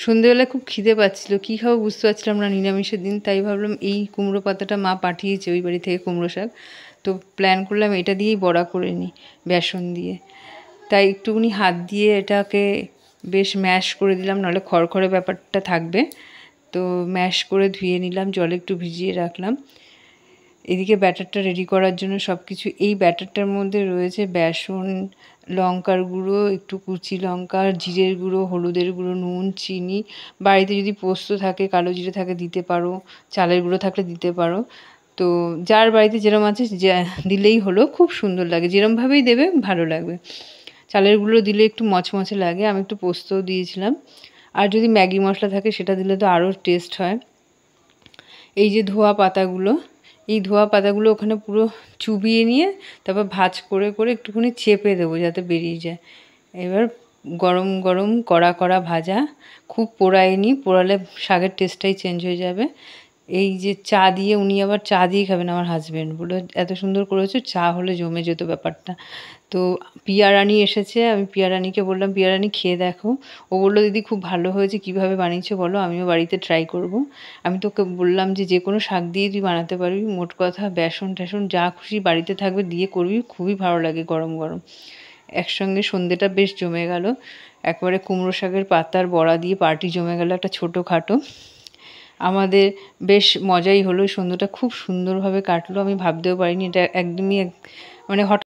সন্ধেবেলা খুব খিদে পাচ্ছিল, কী খাবো বুঝতে পারছিলাম না, নিরামিষের দিন। তাই ভাবলাম এই কুমড়ো পাতাটা মা পাঠিয়েছে ওই বাড়ি থেকে কুমড়ো শাক, তো প্ল্যান করলাম এটা দিয়েই বড়া করে নিই বেসন দিয়ে। তাই একটুখানি হাত দিয়ে এটাকে বেশ ম্যাশ করে দিলাম, নাহলে খড়খড়ে ব্যাপারটা থাকবে। তো ম্যাশ করে ধুয়ে নিলাম, জলে একটু ভিজিয়ে রাখলাম। এদিকে ব্যাটারটা রেডি করার জন্য সব কিছু, এই ব্যাটারটার মধ্যে রয়েছে বেসন, লঙ্কার গুঁড়ো, একটু কুচি লঙ্কা, জিরের গুঁড়ো, হলুদের গুঁড়ো, নুন, চিনি। বাড়িতে যদি পোস্ত থাকে, কালো জিরে থাকে দিতে পারো, চালের গুঁড়ো থাকলে দিতে পারো। তো যার বাড়িতে যেরকম আছে দিলেই হলো, খুব সুন্দর লাগে, যেরমভাবেই দেবে ভালো লাগবে। চালের গুঁড়ো দিলে একটু মচমচে লাগে, আমি একটু পোস্তও দিয়েছিলাম। আর যদি ম্যাগি মশলা থাকে সেটা দিলে তো আরও টেস্ট হয়। এই যে ধোয়া পাতাগুলো, এই ধোয়া পাতাগুলো ওখানে পুরো চুবিয়ে নিয়ে তারপর ভাঁজ করে করে একটুখানি চেপে দেবো যাতে বেরিয়ে যায়। এবার গরম গরম কড়া কড়া ভাজা, খুব পোড়ায়নি, পোড়ালে শাকের টেস্টটাই চেঞ্জ হয়ে যাবে। এই যে চা দিয়ে, উনি আবার চা দিয়ে খাবেন আমার হাজব্যান্ড, বলে এত সুন্দর করেছো, চা হলে জমে যেত ব্যাপারটা। তো পিয়া রানী এসেছে, আমি পিয়া রানীকে বললাম পিয়া রানী খেয়ে দেখো। ও বললো দিদি খুব ভালো হয়েছে, কীভাবে বানিয়েছো বলো, আমিও বাড়িতে ট্রাই করব। আমি তোকে বললাম যে যে কোনো শাক দিয়ে তুই বানাতে পারবি, মোট কথা বেসন টেসন যা খুশি বাড়িতে থাকবে দিয়ে করবি, খুবই ভালো লাগে গরম গরম। একসঙ্গে সন্ধেটা বেশ জমে গেল, একবারে কুমড়ো শাকের পাতার বড়া দিয়ে পার্টি জমে গেল একটা ছোটোখাটো। আমাদের বেশ মজাই হলো, সন্ধ্যাটা খুব সুন্দরভাবে কাটলো, আমি ভাবতেও পারিনি এটা একদমই মানে হঠাৎ